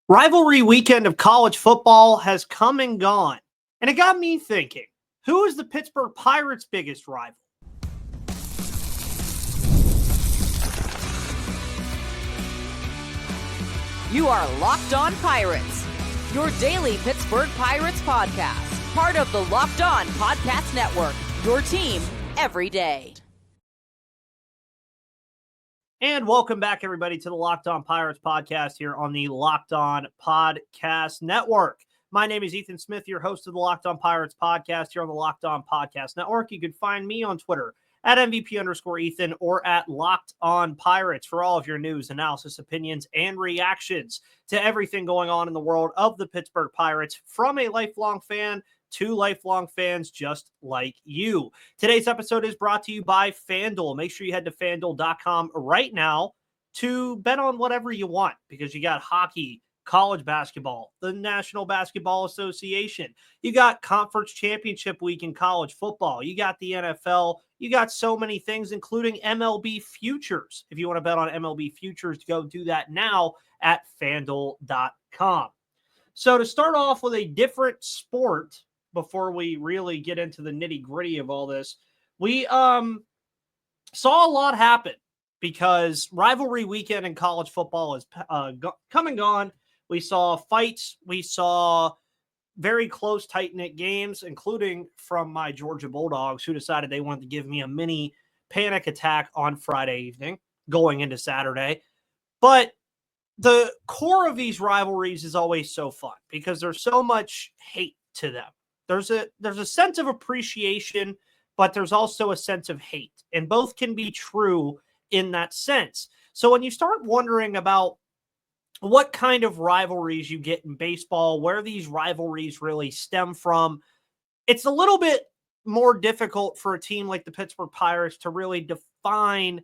Rivalry weekend of college football has come and gone, and it got me thinking, who is the Pittsburgh Pirates' biggest rival? You are Locked On Pirates, your daily Pittsburgh Pirates podcast, part of the Locked On Podcast Network, your team every day. And welcome back, everybody, to the Locked On Pirates podcast here on the Locked On Podcast Network. My name is Ethan Smith, your host of the Locked On Pirates podcast here on the Locked On Podcast Network. You can find me on Twitter at MVP_Ethan or at Locked On Pirates for all of your news, analysis, opinions, and reactions to everything going on in the world of the Pittsburgh Pirates from a lifelong fan to lifelong fans just like you. Today's episode is brought to you by FanDuel. Make sure you head to FanDuel.com right now to bet on whatever you want, because you got hockey, college basketball, the National Basketball Association. You got Conference Championship Week in college football. You got the NFL. You got so many things, including MLB futures. If you want to bet on MLB futures, go do that now at FanDuel.com. So to start off with a different sport, before we really get into the nitty-gritty of all this, we saw a lot happen because rivalry weekend in college football is come and gone. We saw fights. We saw very close, tight-knit games, including from my Georgia Bulldogs, who decided they wanted to give me a mini panic attack on Friday evening going into Saturday. But the core of these rivalries is always so fun because there's so much hate to them. There's a sense of appreciation, but there's also a sense of hate, and both can be true in that sense. So when you start wondering about what kind of rivalries you get in baseball, where these rivalries really stem from, it's a little bit more difficult for a team like the Pittsburgh Pirates to really define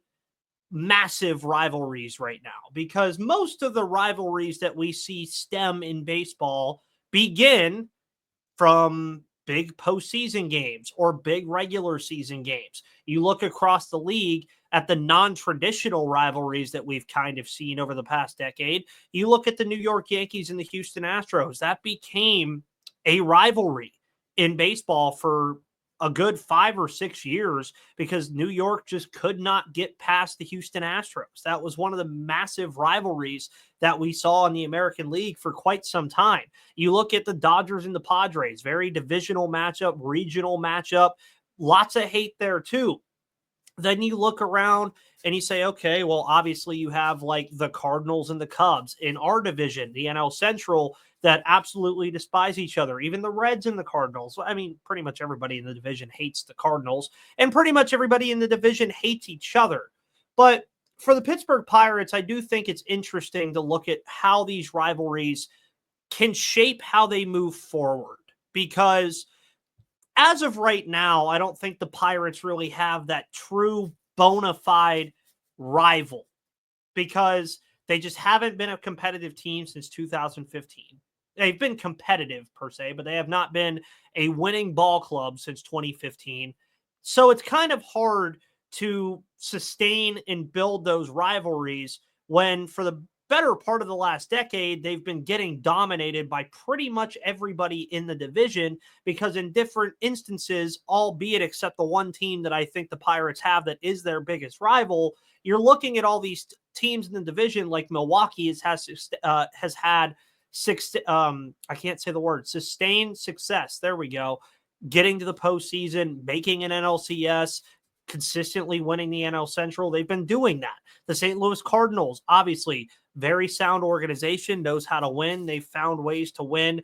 massive rivalries right now, because most of the rivalries that we see stem in baseball begin from big postseason games or big regular season games. You look across the league at the non-traditional rivalries that we've kind of seen over the past decade. You look at the New York Yankees and the Houston Astros. That became a rivalry in baseball for a good 5 or 6 years because New York just could not get past the Houston Astros. That was one of the massive rivalries that we saw in the American League for quite some time. You look at the Dodgers and the Padres, very divisional matchup, regional matchup, lots of hate there too. Then you look around and you say, okay, well, obviously you have like the Cardinals and the Cubs in our division, the NL Central, that absolutely despise each other. Even the Reds and the Cardinals. I mean, pretty much everybody in the division hates the Cardinals, and pretty much everybody in the division hates each other. But for the Pittsburgh Pirates, I do think it's interesting to look at how these rivalries can shape how they move forward, because as of right now, I don't think the Pirates really have that true bona fide rival, because they just haven't been a competitive team since 2015. They've been competitive per se, but they have not been a winning ball club since 2015. So it's kind of hard to sustain and build those rivalries when for the better part of the last decade, they've been getting dominated by pretty much everybody in the division, because in different instances, albeit except the one team that I think the Pirates have that is their biggest rival, you're looking at all these teams in the division like Milwaukee has had I can't say the word, sustained success. There we go. Getting to the postseason, making an NLCS, consistently winning the NL Central. They've been doing that. The St. Louis Cardinals, obviously, very sound organization, knows how to win. They've found ways to win,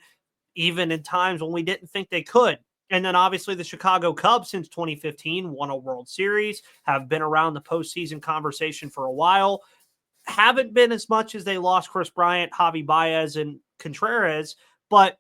even in times when we didn't think they could. And then obviously the Chicago Cubs since 2015 won a World Series, have been around the postseason conversation for a while. Haven't been as much as they lost Chris Bryant, Javi Baez, and Contreras, but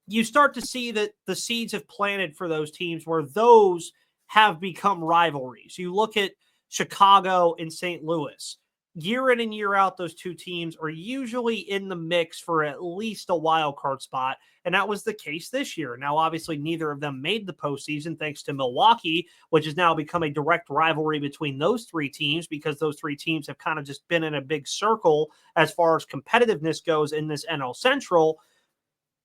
you start to see that the seeds have planted for those teams where those have become rivalries. You look at Chicago and St. Louis. year in and year out, those two teams are usually in the mix for at least a wild card spot. And that was the case this year. Now, obviously, neither of them made the postseason thanks to Milwaukee, which has now become a direct rivalry between those three teams because those three teams have kind of just been in a big circle as far as competitiveness goes in this NL Central.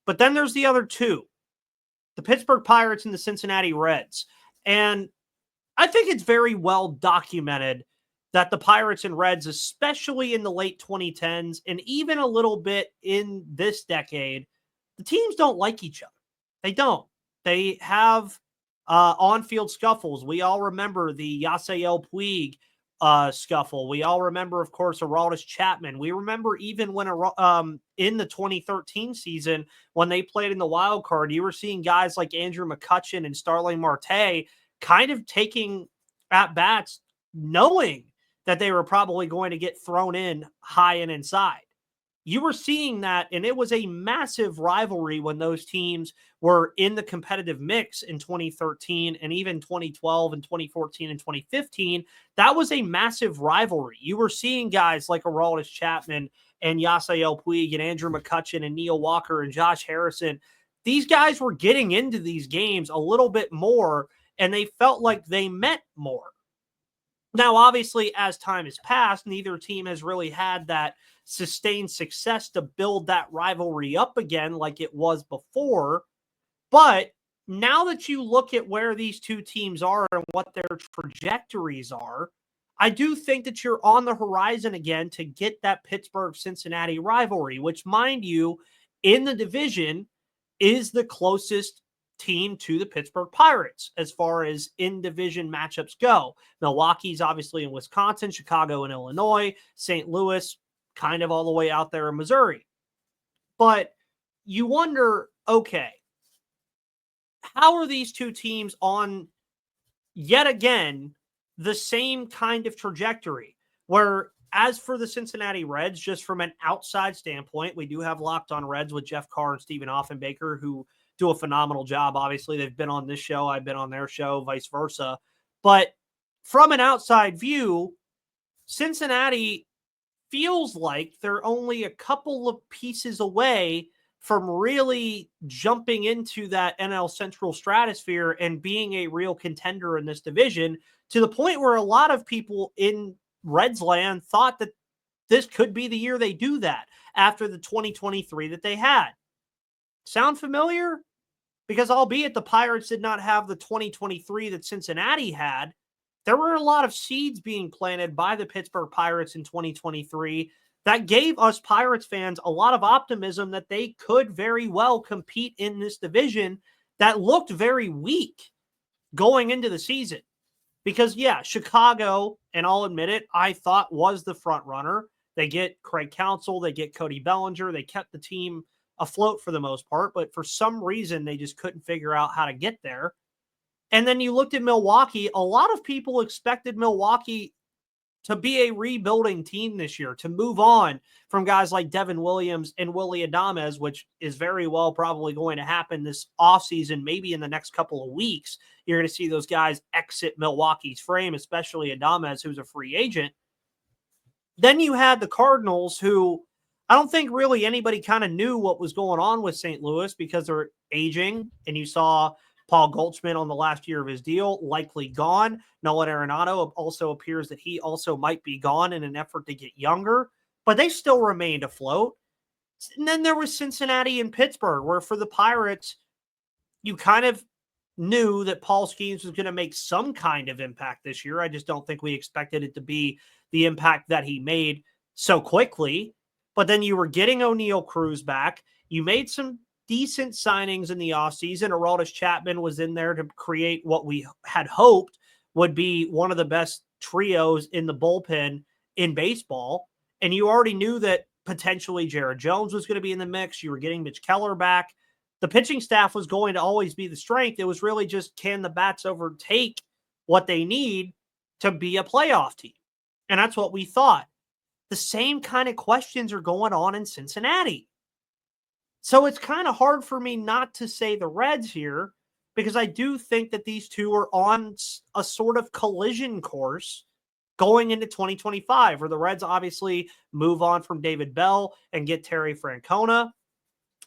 But then there's the other two, the Pittsburgh Pirates and the Cincinnati Reds. And I think it's very well documented that the Pirates and Reds, especially in the late 2010s and even a little bit in this decade, the teams don't like each other. They don't. They have on-field scuffles. We all remember the Yasiel Puig scuffle. We all remember, of course, Aroldis Chapman. We remember even when in the 2013 season when they played in the wild card, you were seeing guys like Andrew McCutchen and Starling Marte kind of taking at-bats knowing that they were probably going to get thrown in high and inside. You were seeing that, and it was a massive rivalry when those teams were in the competitive mix in 2013 and even 2012 and 2014 and 2015. That was a massive rivalry. You were seeing guys like Aroldis Chapman and Yasiel Puig and Andrew McCutchen and Neil Walker and Josh Harrison. These guys were getting into these games a little bit more, and they felt like they meant more. Now, obviously, as time has passed, neither team has really had that sustained success to build that rivalry up again like it was before. But now that you look at where these two teams are and what their trajectories are, I do think that you're on the horizon again to get that Pittsburgh-Cincinnati rivalry, which, mind you, in the division is the closest team to the Pittsburgh Pirates as far as in-division matchups go. Milwaukee's obviously in Wisconsin, Chicago in Illinois, St. Louis kind of all the way out there in Missouri. But you wonder, okay, how are these two teams on, yet again, the same kind of trajectory? Where, as for the Cincinnati Reds, just from an outside standpoint, we do have Locked On Reds with Jeff Carr and Stephen Offenbaker, who do a phenomenal job. Obviously, they've been on this show. I've been on their show, vice versa. But from an outside view, Cincinnati feels like they're only a couple of pieces away from really jumping into that NL Central stratosphere and being a real contender in this division, to the point where a lot of people in Reds land thought that this could be the year they do that after the 2023 that they had. Sound familiar? Because albeit the Pirates did not have the 2023 that Cincinnati had, there were a lot of seeds being planted by the Pittsburgh Pirates in 2023 that gave us Pirates fans a lot of optimism that they could very well compete in this division that looked very weak going into the season. Because, yeah, Chicago, and I'll admit it, I thought was the front runner. They get Craig Counsell, they get Cody Bellinger, they kept the team afloat for the most part, but for some reason they just couldn't figure out how to get there. And then you looked at Milwaukee. A lot of people expected Milwaukee to be a rebuilding team this year, to move on from guys like Devin Williams and Willy Adames, which is very well probably going to happen this offseason, maybe in the next couple of weeks. You're going to see those guys exit Milwaukee's frame, especially Adames, who's a free agent. Then you had the Cardinals, who I don't think really anybody kind of knew what was going on with St. Louis because they're aging, and you saw Paul Goldschmidt on the last year of his deal, likely gone. Nolan Arenado also appears that he also might be gone in an effort to get younger, but they still remained afloat. And then there was Cincinnati and Pittsburgh, where for the Pirates, you kind of knew that Paul Skeens was going to make some kind of impact this year. I just don't think we expected it to be the impact that he made so quickly. But then you were getting O'Neal Cruz back. You made some decent signings in the offseason. Aroldis Chapman was in there to create what we had hoped would be one of the best trios in the bullpen in baseball. And you already knew that potentially Jared Jones was going to be in the mix. You were getting Mitch Keller back. The pitching staff was going to always be the strength. It was really just, can the bats overtake what they need to be a playoff team? And that's what we thought. The same kind of questions are going on in Cincinnati. So it's kind of hard for me not to say the Reds here, because I do think that these two are on a sort of collision course going into 2025, where the Reds obviously move on from David Bell and get Terry Francona.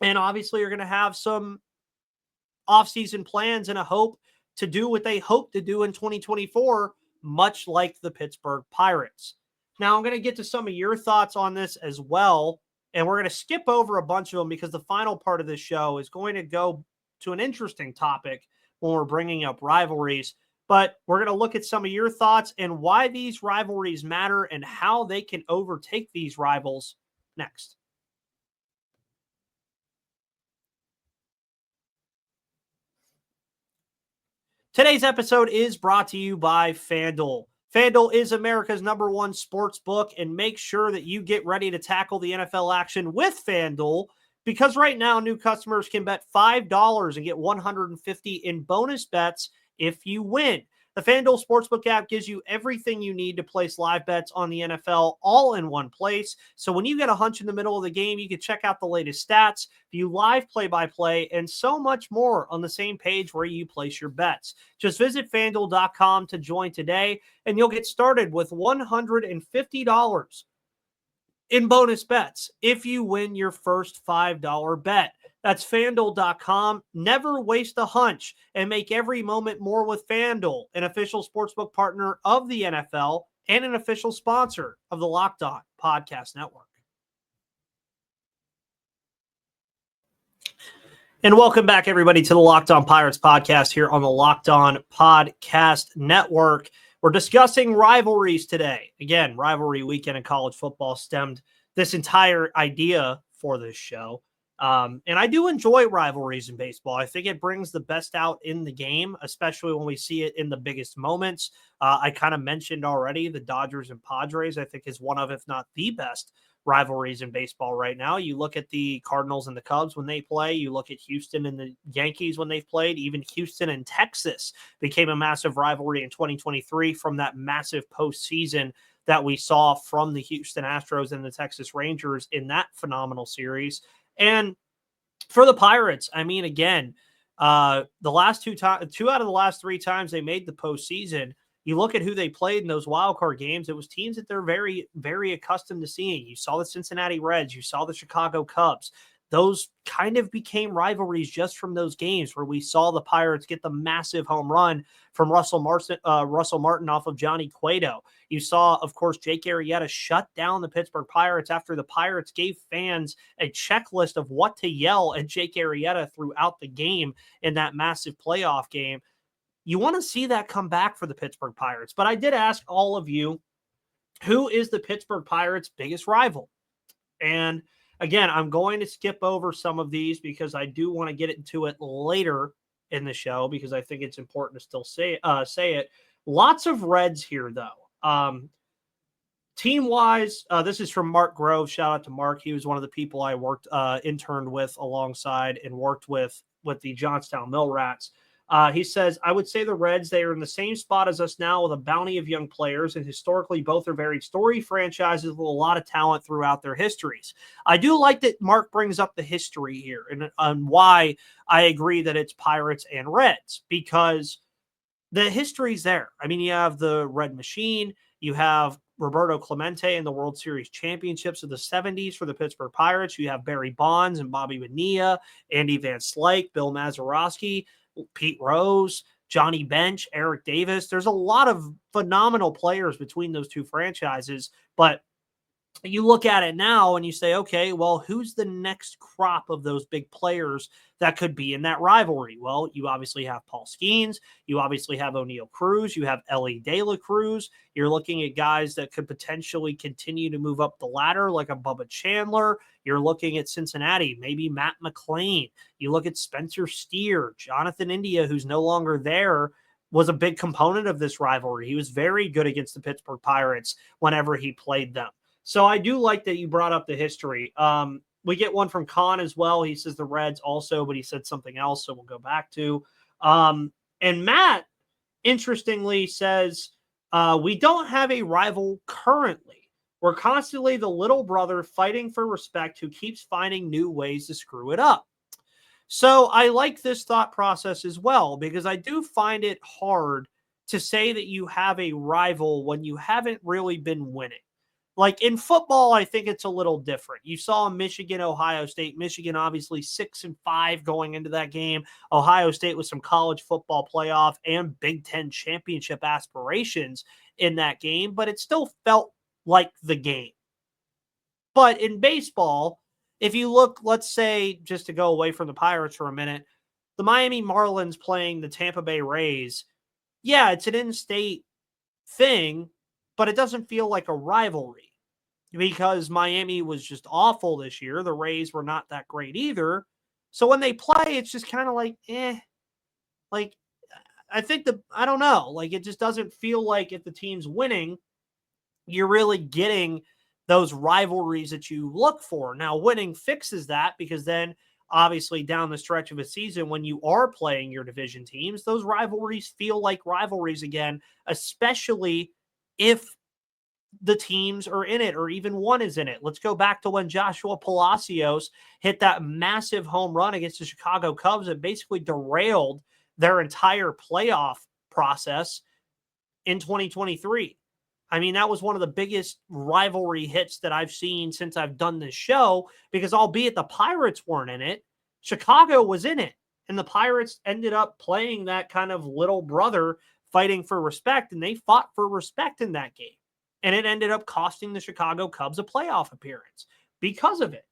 And obviously are going to have some offseason plans and a hope to do what they hope to do in 2024, much like the Pittsburgh Pirates. Now, I'm going to get to some of your thoughts on this as well, and we're going to skip over a bunch of them because the final part of this show is going to go to an interesting topic when we're bringing up rivalries. But we're going to look at some of your thoughts and why these rivalries matter and how they can overtake these rivals next. Today's episode is brought to you by FanDuel. FanDuel is America's #1 sports book, and make sure that you get ready to tackle the NFL action with FanDuel, because right now new customers can bet $5 and get $150 in bonus bets if you win. The FanDuel Sportsbook app gives you everything you need to place live bets on the NFL all in one place. So when you get a hunch in the middle of the game, you can check out the latest stats, view live play-by-play, and so much more on the same page where you place your bets. Just visit FanDuel.com to join today, and you'll get started with $150 in bonus bets if you win your first $5 bet. That's FanDuel.com. Never waste a hunch and make every moment more with FanDuel, an official sportsbook partner of the NFL and an official sponsor of the Locked On Podcast Network. And welcome back, everybody, to the Locked On Pirates podcast here on the Locked On Podcast Network. We're discussing rivalries today. Again, rivalry weekend in college football stemmed this entire idea for this show. And I do enjoy rivalries in baseball. I think it brings the best out in the game, especially when we see it in the biggest moments. I kind of mentioned already the Dodgers and Padres, I think, is one of, if not the best rivalries in baseball right now. You look at the Cardinals and the Cubs when they play. You look at Houston and the Yankees when they've played. Even Houston and Texas became a massive rivalry in 2023 from that massive postseason that we saw from the Houston Astros and the Texas Rangers in that phenomenal series. And for the Pirates, I mean, again, the last two out of the last three times they made the postseason, you look at who they played in those wild card games, it was teams that they're very, very accustomed to seeing. You saw the Cincinnati Reds, you saw the Chicago Cubs. Those kind of became rivalries just from those games where we saw the Pirates get the massive home run from Russell Martin off of Johnny Cueto. You saw, of course, Jake Arrieta shut down the Pittsburgh Pirates after the Pirates gave fans a checklist of what to yell at Jake Arrieta throughout the game in that massive playoff game. You want to see that come back for the Pittsburgh Pirates. But I did ask all of you, who is the Pittsburgh Pirates' biggest rival? And again, I'm going to skip over some of these because I do want to get into it later in the show because I think it's important to still say it. Lots of Reds here, though. Team-wise, this is from Mark Grove. Shout out to Mark. He was one of the people I interned with alongside and worked with the Johnstown Mill Rats. He says, I would say the Reds, they are in the same spot as us now with a bounty of young players, and historically both are very storied franchises with a lot of talent throughout their histories. I do like that Mark brings up the history here and why I agree that it's Pirates and Reds, because the history's there. I mean, you have the Red Machine, you have Roberto Clemente in the World Series championships of the 70s for the Pittsburgh Pirates. You have Barry Bonds and Bobby Bonilla, Andy Van Slyke, Bill Mazeroski, Pete Rose, Johnny Bench, Eric Davis. There's a lot of phenomenal players between those two franchises, but you look at it now and you say, okay, well, who's the next crop of those big players that could be in that rivalry? Well, you obviously have Paul Skeens. You obviously have O'Neal Cruz. You have Ellie De La Cruz. You're looking at guys that could potentially continue to move up the ladder like a Bubba Chandler. You're looking at Cincinnati, maybe Matt McClain. You look at Spencer Steer, Jonathan India, who's no longer there, was a big component of this rivalry. He was very good against the Pittsburgh Pirates whenever he played them. So I do like that you brought up the history. We get one from Khan as well. He says the Reds also, but he said something else, so we'll go back to. And Matt, interestingly, says, we don't have a rival currently. We're constantly the little brother fighting for respect who keeps finding new ways to screw it up. So I like this thought process as well, because I do find it hard to say that you have a rival when you haven't really been winning. Like in football, I think it's a little different. You saw Michigan, Ohio State. Michigan, obviously 6-5 going into that game. Ohio State with some college football playoff and Big Ten championship aspirations in that game, but it still felt like the game. But in baseball, if you look, let's say, just to go away from the Pirates for a minute, the Miami Marlins playing the Tampa Bay Rays, yeah, it's an in-state thing, but it doesn't feel like a rivalry because Miami was just awful this year. The Rays were not that great either. So when they play, it's just kind of like, like, I think I don't know, like it just doesn't feel like if the team's winning, you're really getting those rivalries that you look for. Now, winning fixes that because then obviously down the stretch of a season when you are playing your division teams, those rivalries feel like rivalries again, especially if the teams are in it or even one is in it. Let's go back to when Joshua Palacios hit that massive home run against the Chicago Cubs and basically derailed their entire playoff process in 2023. I mean, that was one of the biggest rivalry hits that I've seen since I've done this show because albeit the Pirates weren't in it, Chicago was in it. And the Pirates ended up playing that kind of little brother fighting for respect, and they fought for respect in that game. And it ended up costing the Chicago Cubs a playoff appearance because of it.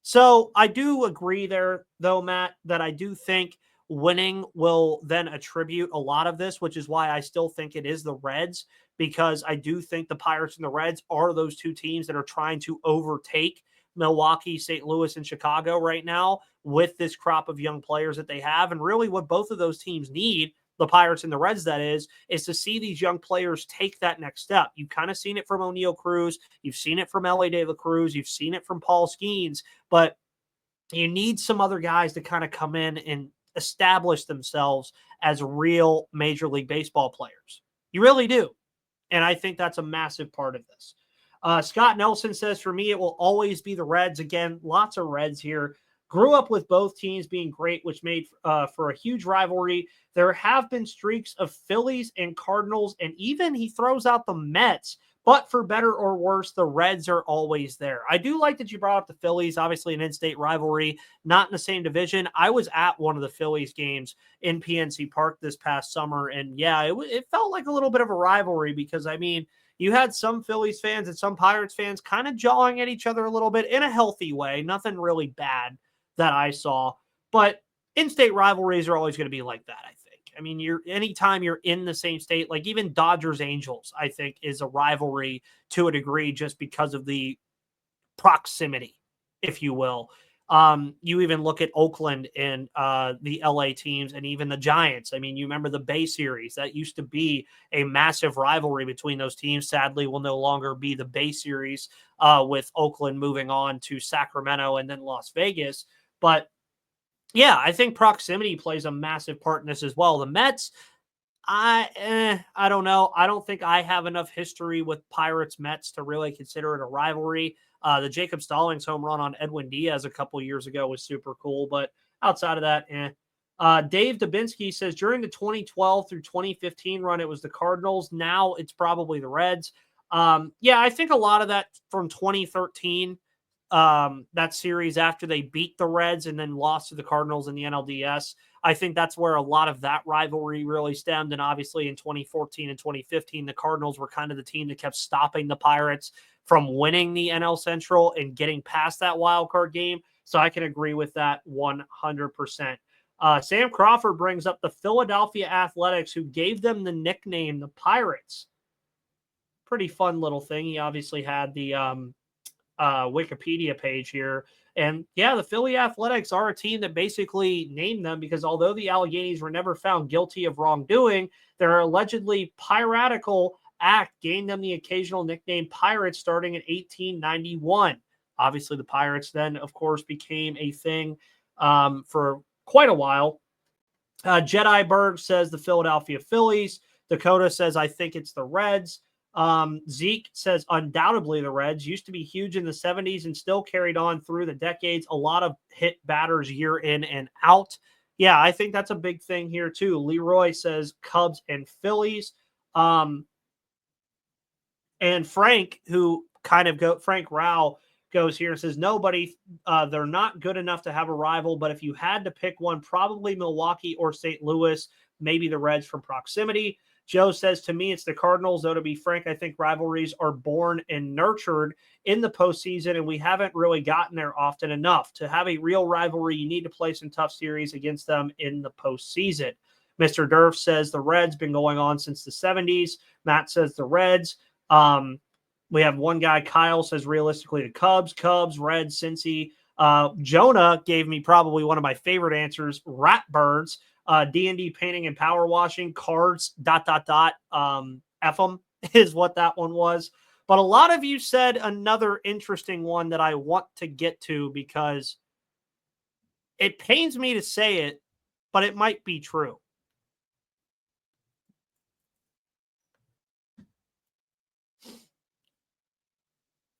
So I do agree there, though, Matt, that I do think winning will then attribute a lot of this, which is why I still think it is the Reds, because I do think the Pirates and the Reds are those two teams that are trying to overtake Milwaukee, St. Louis, and Chicago right now with this crop of young players that they have. And really what both of those teams need, the Pirates and the Reds, that is to see these young players take that next step. You've kind of seen it from O'Neal Cruz. You've seen it from Elly De La Cruz. You've seen it from Paul Skeens. But you need some other guys to kind of come in and establish themselves as real Major League Baseball players. You really do. And I think that's a massive part of this. Scott Nelson says, for me, it will always be the Reds. Again, lots of Reds here. Grew up with both teams being great, which made for a huge rivalry. There have been streaks of Phillies and Cardinals, and even he throws out the Mets. But for better or worse, the Reds are always there. I do like that you brought up the Phillies, obviously an in-state rivalry, not in the same division. I was at one of the Phillies games in PNC Park this past summer, and yeah, it felt like a little bit of a rivalry because, I mean, you had some Phillies fans and some Pirates fans kind of jawing at each other a little bit in a healthy way. Nothing really bad that I saw. But in-state rivalries are always going to be like that, I think. I mean, anytime you're in the same state, like even Dodgers Angels, I think is a rivalry to a degree just because of the proximity, if you will. You even look at Oakland and the LA teams and even the Giants. I mean, you remember the Bay Series. That used to be a massive rivalry between those teams. Sadly, will no longer be the Bay Series with Oakland moving on to Sacramento and then Las Vegas. But yeah, I think proximity plays a massive part in this as well. The Mets, I don't know. I don't think I have enough history with Pirates Mets to really consider it a rivalry. The Jacob Stallings home run on Edwin Diaz a couple years ago was super cool, but outside of that, Dave Dubinsky says during the 2012 through 2015 run, it was the Cardinals. Now it's probably the Reds. Yeah, I think a lot of that from 2013. That series after they beat the Reds and then lost to the Cardinals in the NLDS. I think that's where a lot of that rivalry really stemmed. And obviously in 2014 and 2015, the Cardinals were kind of the team that kept stopping the Pirates from winning the NL Central and getting past that wild card game. So I can agree with that 100%. Sam Crawford brings up the Philadelphia Athletics, who gave them the nickname the Pirates. Pretty fun little thing. He obviously had the Wikipedia page here. And yeah, the Philly Athletics are a team that basically named them because although the Alleghenies were never found guilty of wrongdoing, their allegedly piratical act gained them the occasional nickname Pirates starting in 1891. Obviously, the Pirates then, of course, became a thing for quite a while. Jedi Berg says the Philadelphia Phillies. Dakota says, I think it's the Reds. Zeke says undoubtedly the Reds. Used to be huge in the 70s and still carried on through the decades. A lot of hit batters year in and out. Yeah, I think that's a big thing here too. Leroy says Cubs and Phillies. And Frank, Frank Rao goes here and says nobody, they're not good enough to have a rival, but if you had to pick one, probably Milwaukee or St. Louis, maybe the Reds from proximity. Joe says, to me, it's the Cardinals, though to be frank, I think rivalries are born and nurtured in the postseason, and we haven't really gotten there often enough. To have a real rivalry, you need to play some tough series against them in the postseason. Mr. Durf says the Reds, been going on since the 70s. Matt says the Reds. We have one guy, Kyle, says realistically the Cubs, Reds, Cincy. Jonah gave me probably one of my favorite answers, Ratbirds. D&D painting and power washing, cards, ... F them is what that one was. But a lot of you said another interesting one that I want to get to because it pains me to say it, but it might be true.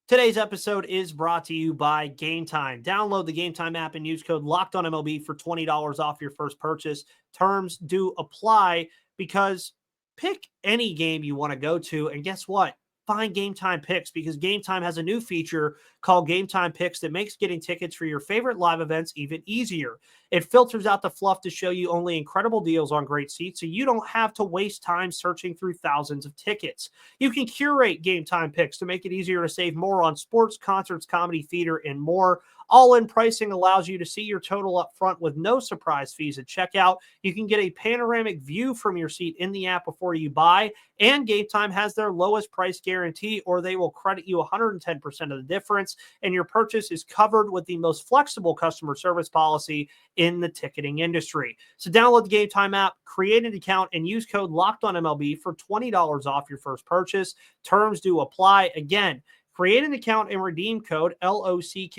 Today's episode is brought to you by Game Time. Download the Game Time app and use code LOCKEDONMLB for $20 off your first purchase. Terms do apply because pick any game you want to go to, and guess what? Find Game Time Picks because Game Time has a new feature called Game Time Picks that makes getting tickets for your favorite live events even easier. It filters out the fluff to show you only incredible deals on great seats so you don't have to waste time searching through thousands of tickets. You can curate Game Time Picks to make it easier to save more on sports, concerts, comedy, theater, and more. All-in pricing allows you to see your total up front with no surprise fees at checkout. You can get a panoramic view from your seat in the app before you buy, and Game Time has their lowest price guarantee, or they will credit you 110% of the difference, and your purchase is covered with the most flexible customer service policy in the ticketing industry. So download the Game Time app, create an account, and use code LOCKEDONMLB for $20 off your first purchase. Terms do apply. Again, create an account and redeem code LOCKEDON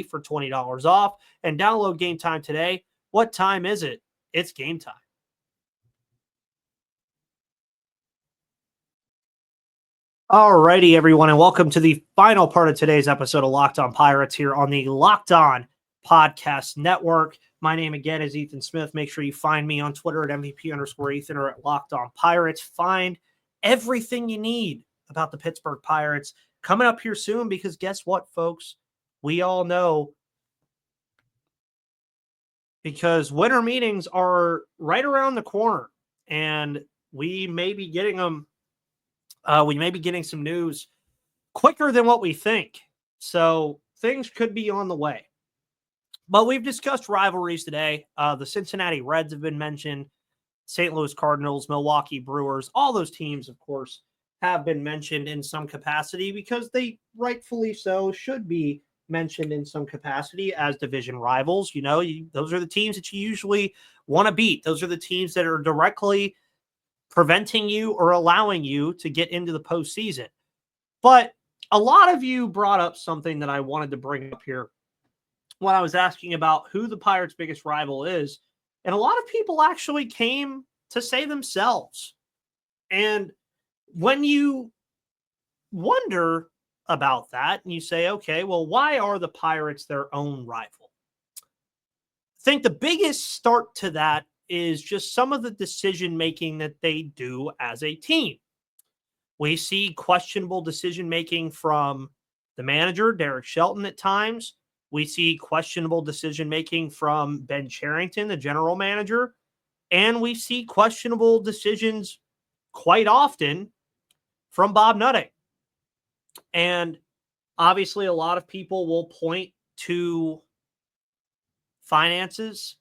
for $20 off, and download Game Time today. What time is it? It's game time. All righty, everyone, and welcome to the final part of today's episode of Locked On Pirates here on the Locked On Podcast Network. My name again is Ethan Smith. Make sure you find me on Twitter at MVP_Ethan or at Locked On Pirates. Find everything you need about the Pittsburgh Pirates coming up here soon because guess what, folks? We all know because winter meetings are right around the corner and we may be getting them. We may be getting some news quicker than what we think. So things could be on the way. But we've discussed rivalries today. The Cincinnati Reds have been mentioned. St. Louis Cardinals, Milwaukee Brewers, all those teams, of course, have been mentioned in some capacity because they rightfully so should be mentioned in some capacity as division rivals. You know, those are the teams that you usually want to beat. Those are the teams that are directly preventing you or allowing you to get into the postseason. But a lot of you brought up something that I wanted to bring up here when I was asking about who the Pirates' biggest rival is. And a lot of people actually came to say themselves. And when you wonder about that and you say, okay, well, why are the Pirates their own rival? I think the biggest start to that is just some of the decision-making that they do as a team. We see questionable decision-making from the manager, Derek Shelton, at times. We see questionable decision-making from Ben Cherington, the general manager. And we see questionable decisions quite often from Bob Nutting. And obviously, a lot of people will point to finances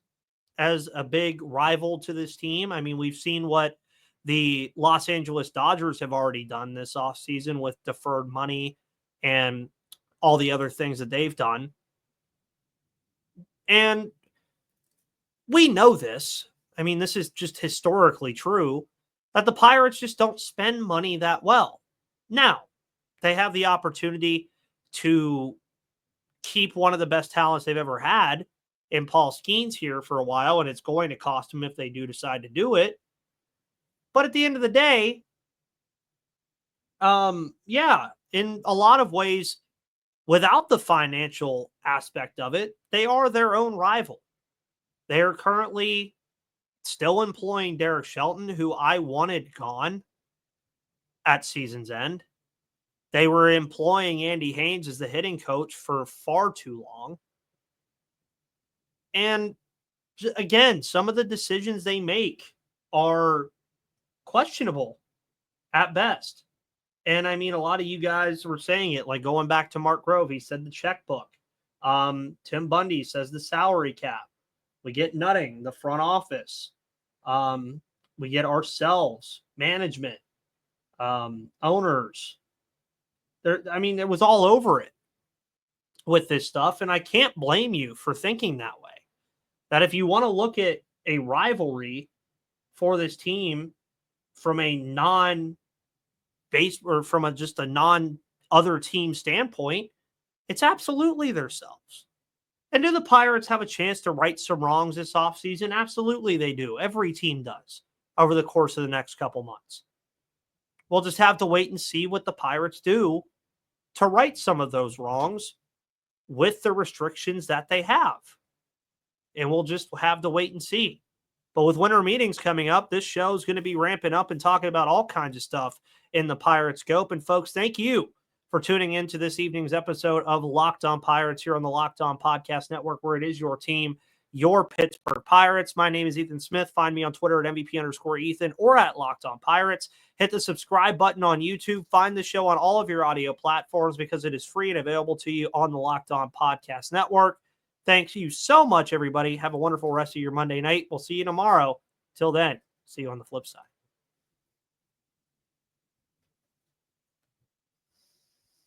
as a big rival to this team. I mean, we've seen what the Los Angeles Dodgers have already done this offseason with deferred money and all the other things that they've done. And we know this. I mean, this is just historically true that the Pirates just don't spend money that well. Now, they have the opportunity to keep one of the best talents they've ever had in Paul Skeens here for a while, and it's going to cost them if they do decide to do it. But at the end of the day, in a lot of ways, without the financial aspect of it, they are their own rival. They are currently still employing Derek Shelton, who I wanted gone at season's end. They were employing Andy Haynes as the hitting coach for far too long. And again, some of the decisions they make are questionable at best. And I mean, a lot of you guys were saying it, like going back to Mark Grove, he said the checkbook. Tim Bundy says the salary cap. We get Nutting, the front office. We get ourselves, management, owners. It was all over it with this stuff. And I can't blame you for thinking that way. That if you want to look at a rivalry for this team from a non-base or from just a non-other team standpoint, it's absolutely themselves. And do the Pirates have a chance to right some wrongs this offseason? Absolutely they do. Every team does over the course of the next couple months. We'll just have to wait and see what the Pirates do to right some of those wrongs with the restrictions that they have. And we'll just have to wait and see. But with winter meetings coming up, this show is going to be ramping up and talking about all kinds of stuff in the Pirate scope. And folks, thank you for tuning into this evening's episode of Locked On Pirates here on the Locked On Podcast Network, where it is your team, your Pittsburgh Pirates. My name is Ethan Smith. Find me on Twitter at MVP_Ethan or at Locked On Pirates. Hit the subscribe button on YouTube. Find the show on all of your audio platforms because it is free and available to you on the Locked On Podcast Network. Thanks you so much, everybody. Have a wonderful rest of your Monday night. We'll see you tomorrow. Till then, see you on the flip side.